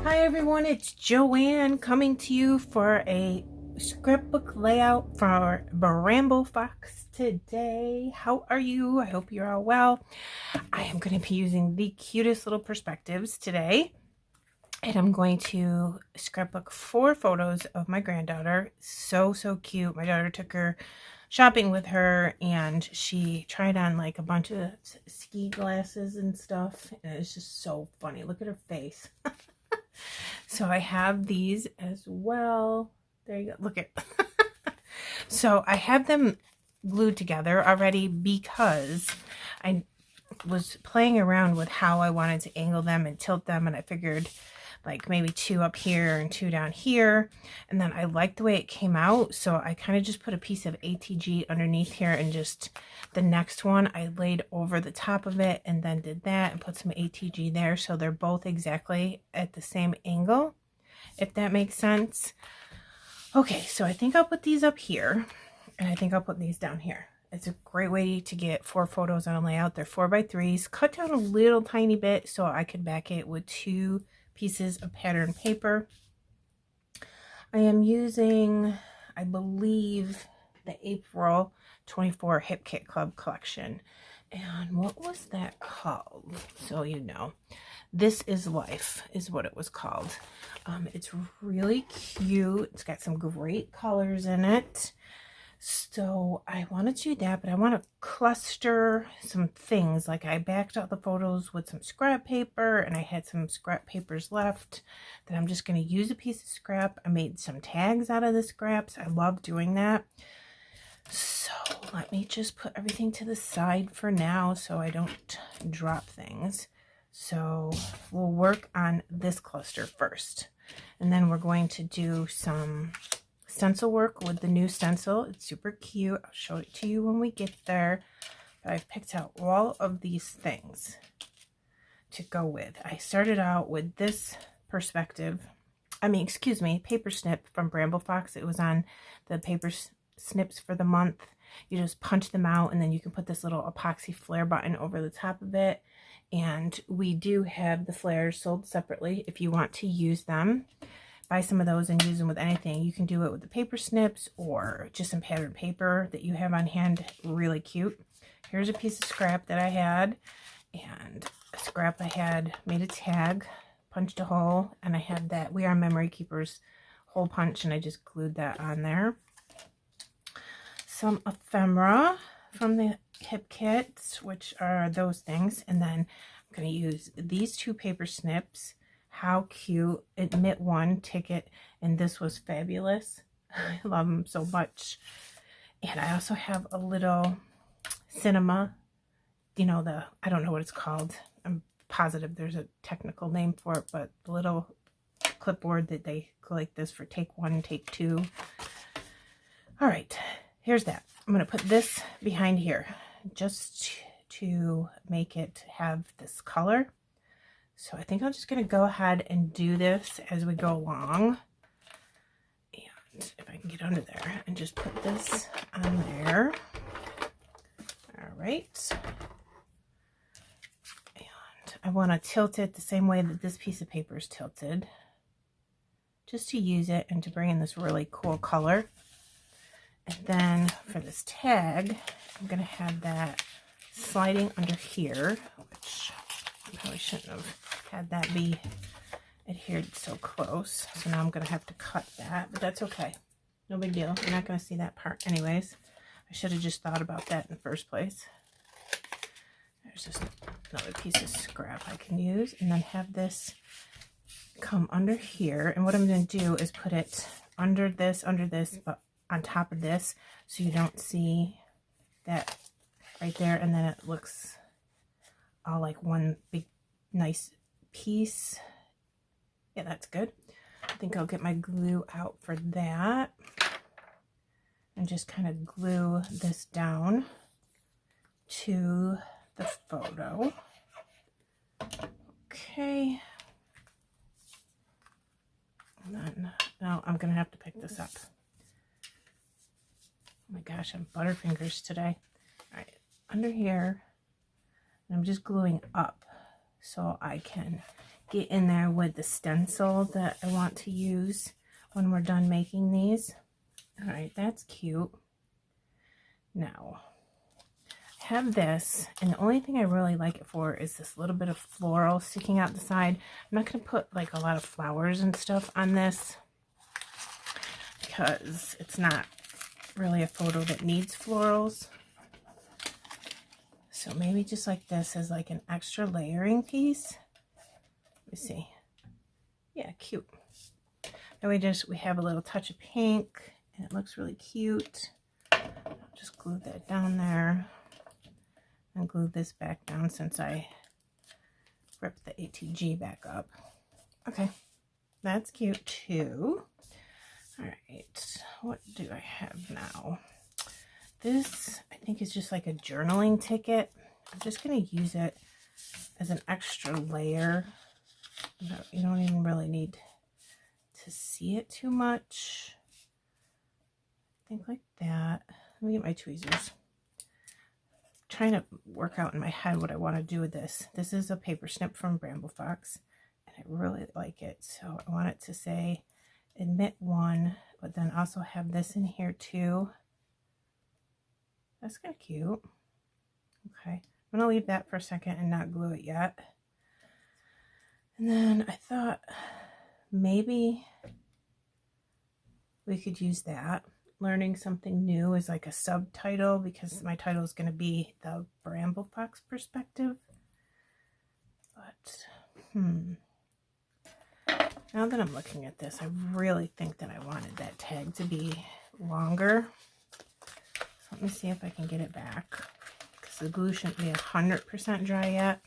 Hi everyone, it's Joanne coming to you for a scrapbook layout for Bramble Fox today. How are you? I hope you're all well. I am going to be using the cutest little perspectives today. And I'm going to scrapbook 4 photos of my granddaughter. So cute. My daughter took her shopping with her and she tried on like a bunch of ski glasses and stuff. And it's just so funny. Look at her face. So I have these as well. There you go. Look at So I have them glued together already because I was playing around with how I wanted to angle them and tilt them, and I figured like maybe 2 up here and 2 down here, and then I liked the way it came out, so I kind of just put a piece of ATG underneath here, and just the next one I laid over the top of it and then did that and put some ATG there, so they're both exactly at the same angle, if that makes sense. Okay, so I think I'll put these up here, and I think I'll put these down here. It's a great way to get 4 photos on a layout. They're 4x3s, cut down a little tiny bit so I could back it with 2 pieces of pattern paper. I am using, I believe, the April 24 Hip Kit Club collection. And what was that called? So you know, This Is Life is what it was called. It's really cute. It's got some great colors in it. So I want to do that, but I want to cluster some things. Like I backed out the photos with some scrap paper, and I had some scrap papers left that I'm just going to use a piece of scrap. I made some tags out of the scraps. I love doing that. So let me just put everything to the side for now so I don't drop things. So we'll work on this cluster first, and then we're going to do some stencil work with the new stencil. It's super cute. I'll show it to you when we get there. But I've picked out all of these things to go with. I started out with this paper snip from Bramble Fox. It was on the paper snips for the month. You just punch them out, and then you can put this little epoxy flare button over the top of it. And we do have the flares sold separately if you want to use them. Buy some of those and use them with anything. You can do it with the paper snips or just some patterned paper that you have on hand. Really cute. Here's a piece of scrap that I had, and a scrap I had made a tag, punched a hole, and I had that We Are Memory Keepers hole punch, and I just glued that on there. Some ephemera from the Hip Kits, which are those things, and then I'm going to use these 2 paper snips. How cute. Admit One ticket, and this was fabulous. I love them so much. And I also have a little cinema, you know, I don't know what it's called. I'm positive there's a technical name for it, but the little clipboard that they go like this for take 1 and take 2. All right, here's that. I'm going to put this behind here just to make it have this color. So I think I'm just going to go ahead and do this as we go along. And if I can get under there and just put this on there. All right. And I want to tilt it the same way that this piece of paper is tilted, just to use it and to bring in this really cool color. And then for this tag, I'm going to have that sliding under here, which I probably shouldn't have had that be adhered so close. So now I'm going to have to cut that, but that's okay. No big deal. You're not going to see that part anyways. I should have just thought about that in the first place. There's just another piece of scrap I can use, and then have this come under here. And what I'm going to do is put it under this, but on top of this, so you don't see that right there, and then it looks all like one big nice piece. Yeah, that's good. I think I'll get my glue out for that. and just kind of glue this down to the photo. Okay. And then now I'm going to have to pick this up. Oh my gosh, I'm butterfingers today. All right, under here, I'm just gluing up so I can get in there with the stencil that I want to use when we're done making these. All right, that's cute. Now, I have this, and the only thing I really like it for is this little bit of floral sticking out the side. I'm not going to put like a lot of flowers and stuff on this because it's not really a photo that needs florals. So maybe just like this as like an extra layering piece. Let me see. Yeah, cute. And we have a little touch of pink, and it looks really cute. I'll just glue that down there and glue this back down since I ripped the ATG back up. Okay, that's cute too. All right, what do I have now? This, I think, is just like a journaling ticket. I'm just going to use it as an extra layer. You don't even really need to see it too much. I think like that. Let me get my tweezers. I'm trying to work out in my head what I want to do with this. This is a paper snip from Bramble, and I really like it. So I want it to say admit one, but then also have this in here too. That's kind of cute. Okay, I'm gonna leave that for a second and not glue it yet. And then I thought maybe we could use that. Learning something new as like a subtitle, because my title is going to be the Bramble Fox perspective. But now that I'm looking at this, I really think that I wanted that tag to be longer. So let me see if I can get it back, because the glue shouldn't be 100% dry yet.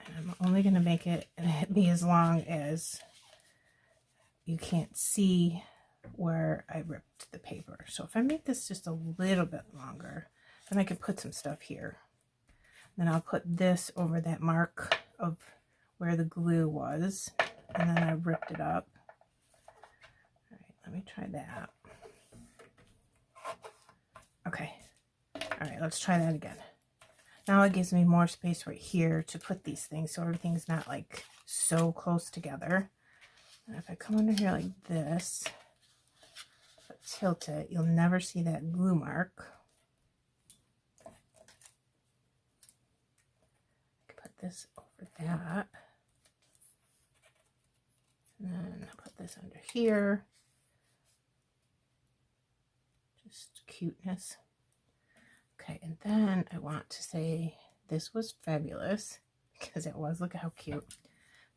And I'm only going to make it be as long as you can't see where I ripped the paper. So if I make this just a little bit longer, then I could put some stuff here. Then I'll put this over that mark of where the glue was, and then I ripped it up. All right, let me try that. Okay. All right, let's try that again. Now it gives me more space right here to put these things, so everything's not like so close together. And if I come under here like this, tilt it, you'll never see that glue mark. I can put this over that. And then I'll put this under here. Just cuteness. Okay, and then I want to say this was fabulous, because it was. Look at how cute.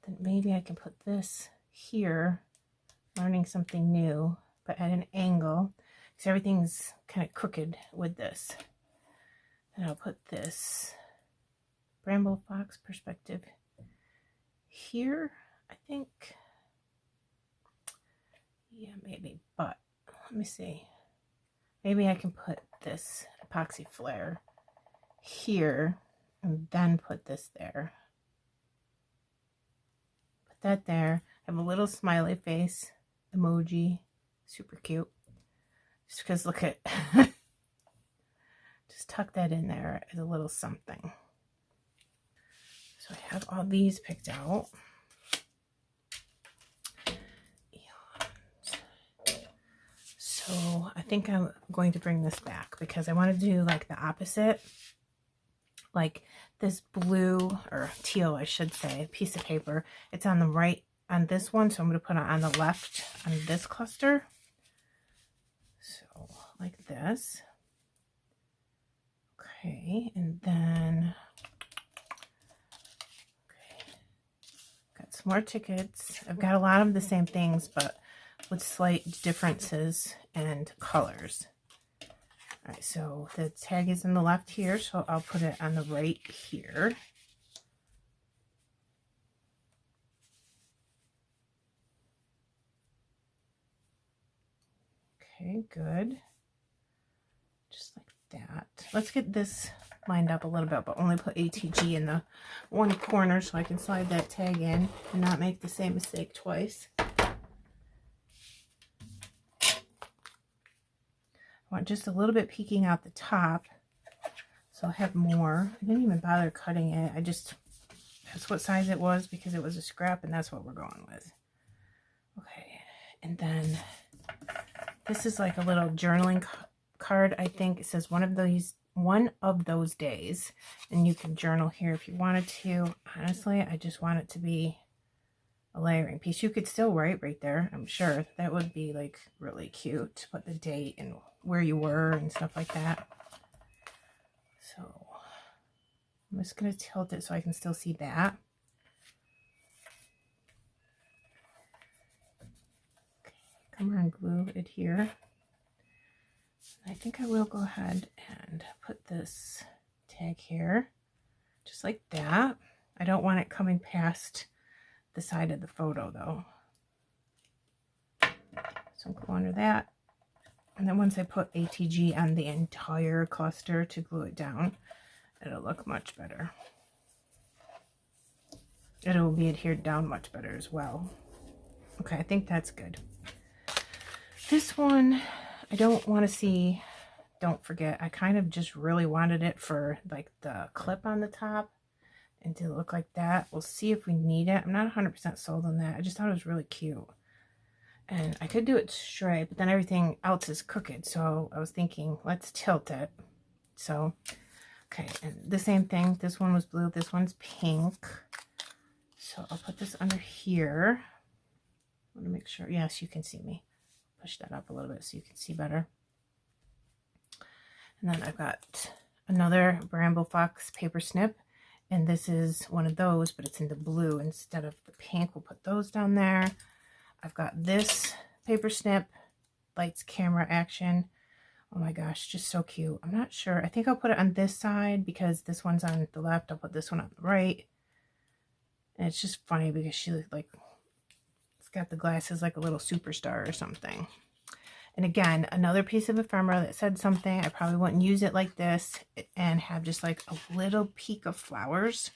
Then maybe I can put this here, learning something new, but at an angle, because everything's kind of crooked with this. And I'll put this Bramble Fox perspective here, I think. Yeah, maybe, but let me see. Maybe I can put this epoxy flare here and then put this there. Put that there. I have a little smiley face emoji. Super cute. Just because, look at, just tuck that in there as a little something. So I have all these picked out. So I think I'm going to bring this back, because I want to do like the opposite. Like this blue, or teal I should say, piece of paper. It's on the right on this one, so I'm going to put it on the left on this cluster. So like this. Okay, and then got some more tickets. I've got a lot of the same things, but with slight differences and colors. All right, so the tag is in the left here, so I'll put it on the right here. Okay, good. Just like that. Let's get this lined up a little bit, but only put ATG in the one corner so I can slide that tag in and not make the same mistake twice. I want just a little bit peeking out the top, so I'll have more. I didn't even bother cutting it. That's what size it was because it was a scrap, and that's what we're going with. Okay, and then this is like a little journaling card. I think it says one of those days, and you can journal here if you wanted to. Honestly, I just want it to be a layering piece. You could still write right there, I'm sure. That would be like really cute to put the date and where you were and stuff like that. So I'm just going to tilt it so I can still see that. Okay, come on, glue it here. I think I will go ahead and put this tag here, just like that. I don't want it coming past the side of the photo though. So I'll go under that. And then once I put ATG on the entire cluster to glue it down, it'll look much better. It'll be adhered down much better as well. Okay, I think that's good. This one, I don't want to see, don't forget, I kind of just really wanted it for like the clip on the top and to look like that. We'll see if we need it. I'm not 100% sold on that. I just thought it was really cute. And I could do it straight, but then everything else is crooked. So I was thinking, let's tilt it. So, okay, and the same thing. This one was blue. This one's pink. So I'll put this under here. I want to make sure. Yes, you can see me. Push that up a little bit so you can see better. And then I've got another Bramble Fox paper snip. And this is one of those, but it's in the blue instead of the pink. We'll put those down there. I've got this paper snip, lights, camera, action. Oh my gosh, just so cute. I'm not sure. I think I'll put it on this side because this one's on the left. I'll put this one on the right. And it's just funny because she like, it's got the glasses like a little superstar or something. And again, another piece of ephemera that said something. I probably wouldn't use it like this and have just like a little peak of flowers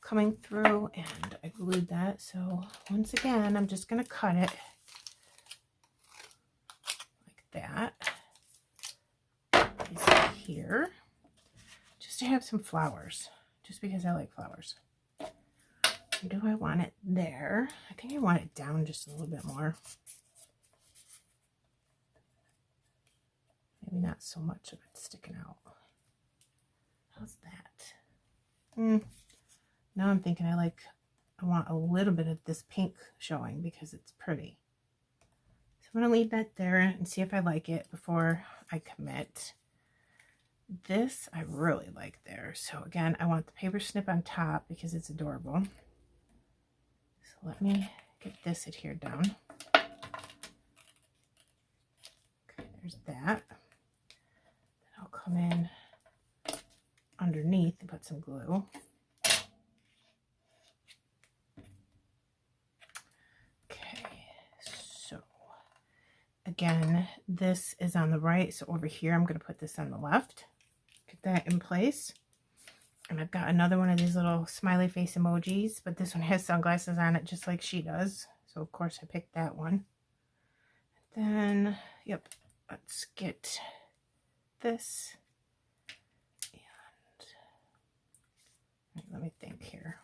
coming through, and I glued that. So once again, I'm just going to cut it like that. Place it here just to have some flowers, just because I like flowers. Do I want it there? I think I want it down just a little bit more. Maybe not so much of it sticking out. How's that? Now I'm thinking I want a little bit of this pink showing because it's pretty. So I'm going to leave that there and see if I like it before I commit. This I really like there. So again, I want the paper snip on top because it's adorable. So let me get this adhered down. Okay, there's that. Then I'll come in underneath and put some glue. Again, this is on the right, so over here I'm going to put this on the left. Get that in place. And I've got another one of these little smiley face emojis, but this one has sunglasses on it just like she does. So of course I picked that one. And then, yep, let's get this. And let me think here.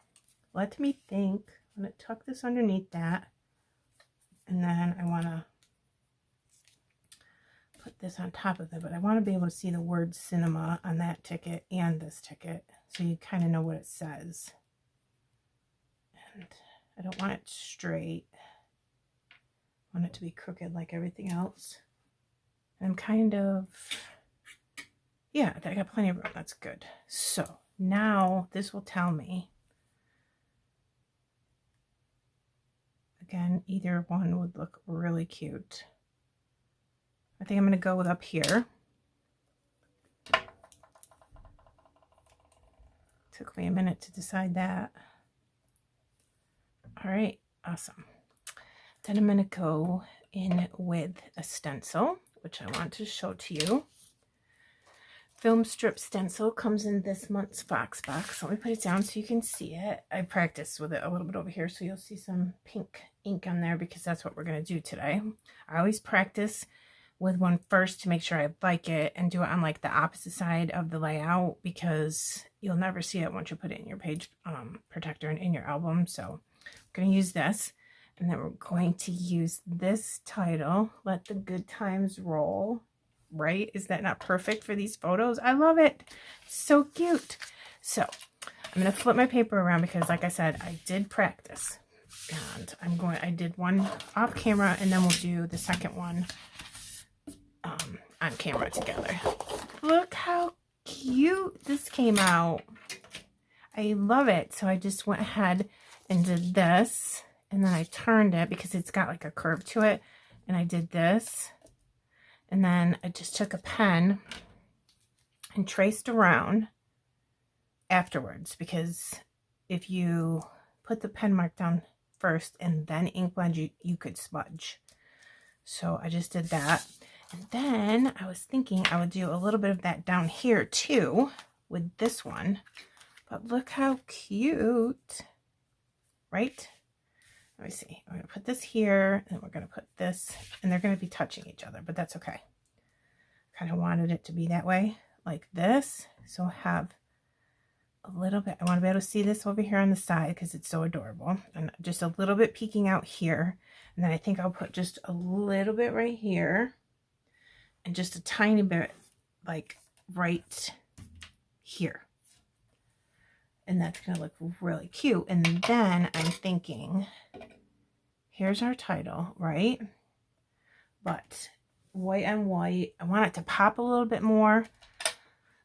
Let me think. I'm going to tuck this underneath that. And then I want to put this on top of it, but I want to be able to see the word cinema on that ticket and this ticket, so you kind of know what it says. And I don't want it straight. I want it to be crooked like everything else. And I'm kind of, yeah, I got plenty of room. That's good. So now this will tell me, again, either one would look really cute. I think I'm going to go with up here. Took me a minute to decide that. All right, awesome. Then I'm going to go in with a stencil, which I want to show to you. Film strip stencil comes in this month's Fox box. Let me put it down so you can see it. I practiced with it a little bit over here, so you'll see some pink ink on there because that's what we're going to do today. I always practice with one first to make sure I like it and do it on like the opposite side of the layout because you'll never see it once you put it in your page protector and in your album. So I'm going to use this, and then we're going to use this title, Let the Good Times Roll. Right? Is that not perfect for these photos? I love it. So cute. So I'm going to flip my paper around because like I said, I did practice, and I did one off camera, and then we'll do the second one on camera together. Look how cute this came out. I love it. So I just went ahead and did this, and then I turned it because it's got like a curve to it, and I did this. And then I just took a pen and traced around afterwards, because if you put the pen mark down first and then ink blend, you could smudge. So I just did that. And then I was thinking I would do a little bit of that down here too with this one. But look how cute, right? Let me see. I'm going to put this here, and we're going to put this, and they're going to be touching each other, but that's okay. Kind of wanted it to be that way, like this. So I have a little bit. I want to be able to see this over here on the side because it's so adorable. And just a little bit peeking out here. And then I think I'll put just a little bit right here. And just a tiny bit like right here. And that's going to look really cute. And then I'm thinking, here's our title, right? But white on white, I want it to pop a little bit more.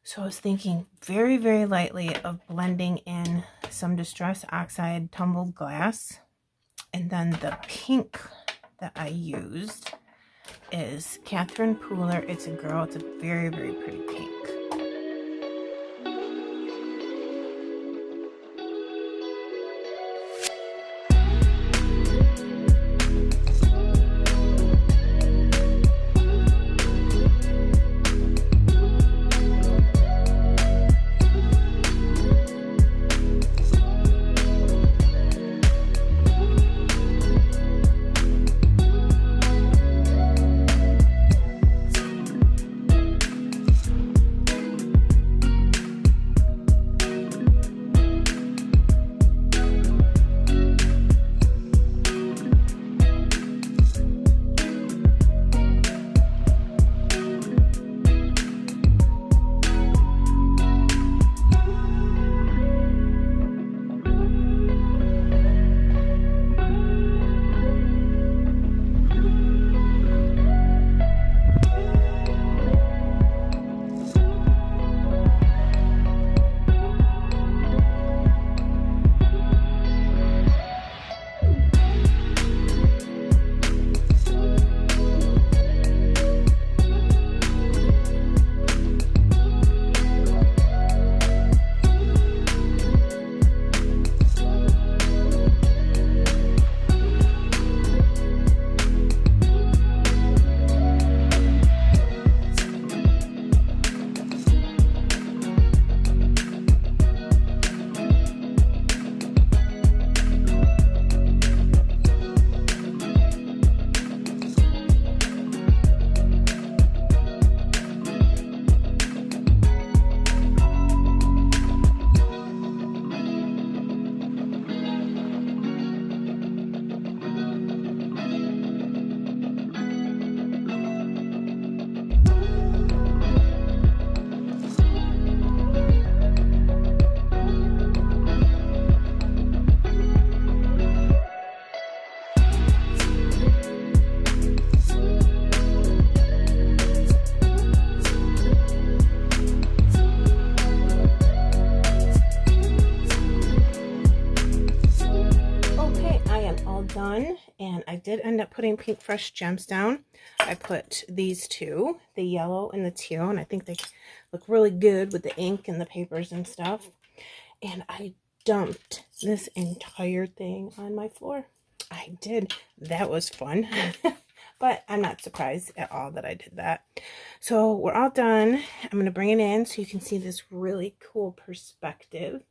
So I was thinking very, very lightly of blending in some Distress Oxide tumbled glass. And then the pink that I used is Catherine Pooler. It's a girl. It's a very, very pretty pink. Done, and I did end up putting Pink Fresh Gems down. I put these two, the yellow and the teal, and I think they look really good with the ink and the papers and stuff. And I dumped this entire thing on my floor. I did. That was fun. but I'm not surprised at all that I did that. So we're all done. I'm going to bring it in so you can see this really cool perspective,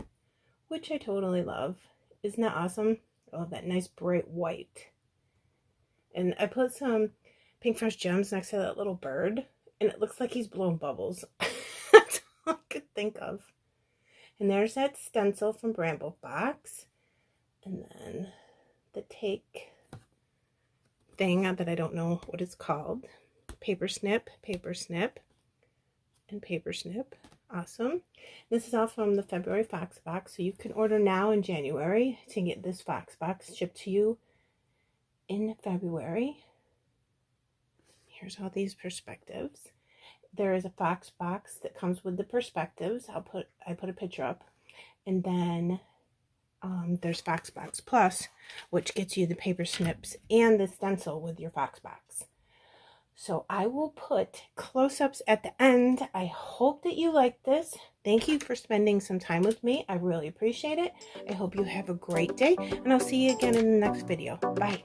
which I totally love. Isn't that awesome? I love that nice bright white. And I put some Pink Fresh Gems next to that little bird, and it looks like he's blowing bubbles. That's all I could think of. And there's that stencil from Bramble box. And then the take thing that I don't know what it's called. Paper snip, and paper snip. Awesome. This is all from the February Fox box, so you can order now in January to get this Fox box shipped to you in February. Here's all these perspectives. There is a Fox box that comes with the perspectives. I put a picture up, and then there's Fox Box Plus, which gets you the paper snips and the stencil with your Fox box. So I will put close-ups at the end. I hope that you like this. Thank you for spending some time with me. I really appreciate it. I hope you have a great day, and I'll see you again in the next video. Bye.